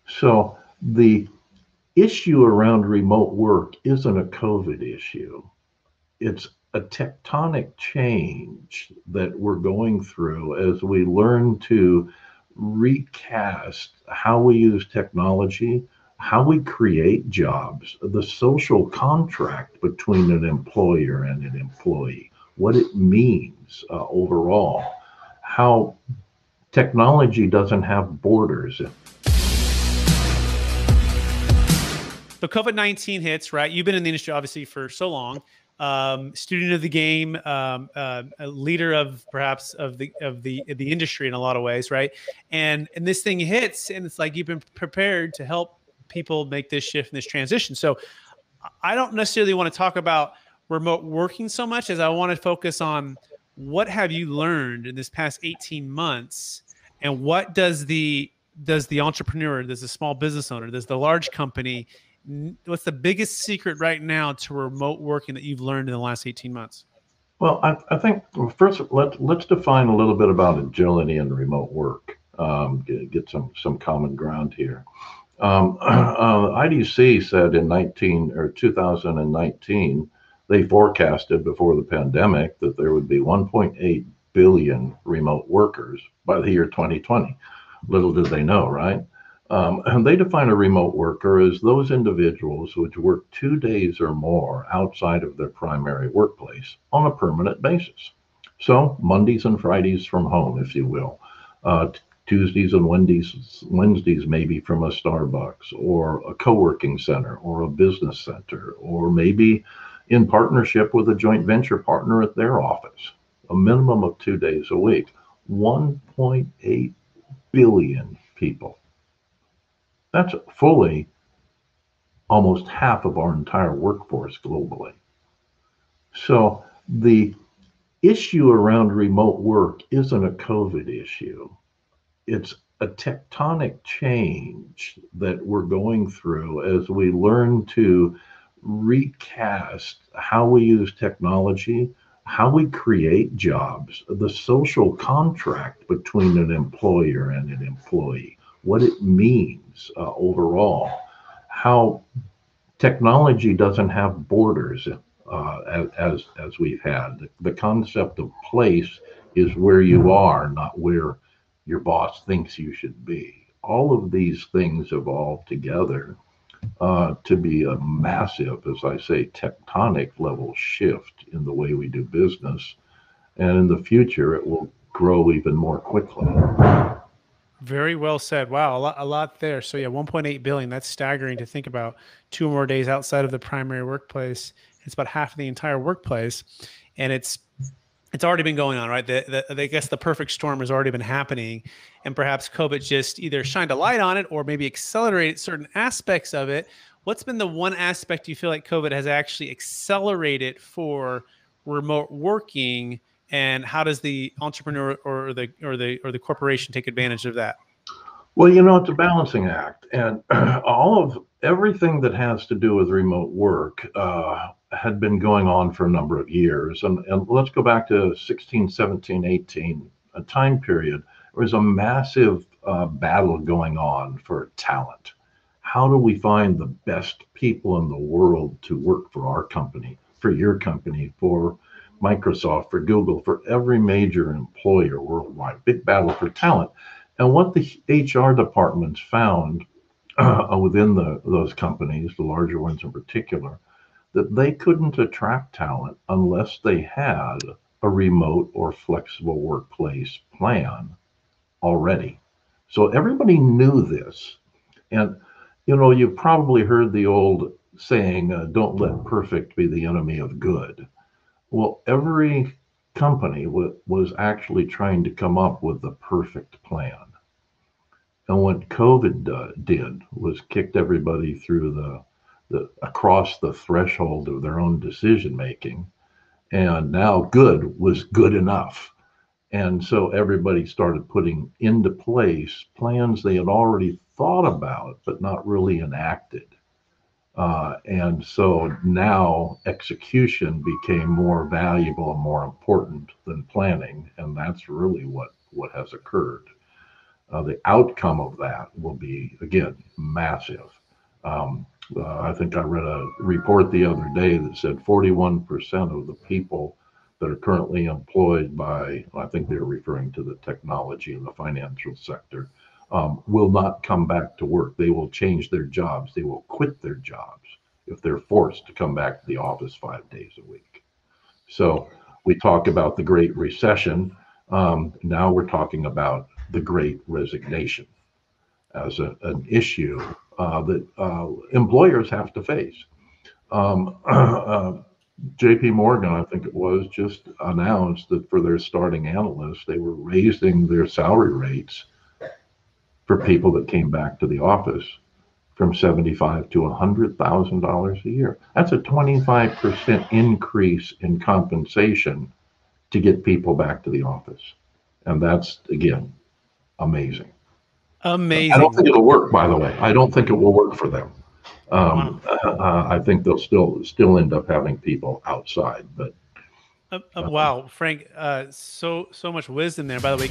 So the issue around remote work isn't a COVID issue. It's a tectonic change that we're going through as we learn to recast how we use technology, how we create jobs, the social contract between an employer and an employee, what it means overall, how technology doesn't have borders. So COVID-19 hits, right? You've been in the industry obviously for so long, student of the game, a leader of perhaps of the industry in a lot of ways, right? And this thing hits, and it's like you've been prepared to help people make this shift and this transition. So I don't necessarily want to talk about remote working so much as I want to focus on what have you learned in this past 18 months, and what does the entrepreneur, does the small business owner, does the large company, what's the biggest secret right now to remote working that you've learned in the last 18 months? Well, I think first let's define a little bit about agility and remote work. Get some common ground here. IDC said in 2019 they forecasted before the pandemic that there would be 1.8 billion remote workers by the year 2020. Little did they know, right? And they define a remote worker as those individuals which work 2 days or more outside of their primary workplace on a permanent basis. So Mondays and Fridays from home, if you will. Tuesdays and Wednesdays maybe from a Starbucks or a co-working center or a business center, or maybe in partnership with a joint venture partner at their office. A minimum of 2 days a week. 1.8 billion people. That's fully almost half of our entire workforce globally. So the issue around remote work isn't a COVID issue. It's a tectonic change that we're going through as we learn to recast how we use technology, how we create jobs, the social contract between an employer and an employee, what it means overall, how technology doesn't have borders as we've had. The concept of place is where you are, not where your boss thinks you should be. All of these things evolve together to be a massive, as I say, tectonic level shift in the way we do business. And in the future, it will grow even more quickly. Very well said. Wow, a lot there. So yeah, 1.8 billion. That's staggering to think about. 2 more days outside of the primary workplace. It's about half of the entire workplace, and it's already been going on, right? I guess the perfect storm has already been happening, and perhaps COVID just either shined a light on it or maybe accelerated certain aspects of it. What's been the one aspect you feel like COVID has actually accelerated for remote working, and how does the entrepreneur or the corporation take advantage of that? Well, it's a balancing act, and all of everything that has to do with remote work had been going on for a number of years. And let's go back to 16, 17, 18, a time period. There was a massive battle going on for talent. How do we find the best people in the world to work for our company, for your company, for Microsoft, for Google, for every major employer worldwide? Big battle for talent. And what the HR departments found within those companies, the larger ones in particular, that they couldn't attract talent unless they had a remote or flexible workplace plan already. So everybody knew this. And, you've probably heard the old saying, don't let perfect be the enemy of good. Well, every company was actually trying to come up with the perfect plan. And what COVID did was kicked everybody through the across the threshold of their own decision making. And now good was good enough. And so everybody started putting into place plans they had already thought about, but not really enacted. And so now execution became more valuable and more important than planning. And that's really what has occurred. The outcome of that will be, again, massive. I think I read a report the other day that said 41% of the people that are currently employed by, I think they're referring to the technology and the financial sector, will not come back to work. They will change their jobs. They will quit their jobs if they're forced to come back to the office 5 days a week. So we talk about the Great Recession. Now we're talking about the Great Resignation as an issue that employers have to face. JP Morgan, I think it was, just announced that for their starting analysts, they were raising their salary rates for people that came back to the office from 75 to $100,000 a year. That's a 25% increase in compensation to get people back to the office. And that's, again, amazing. I don't think Amazing. it'll work, by the way. I don't think it will work for them. Wow. I think they'll still end up having people outside. But Wow, Frank, so much wisdom there. By the way,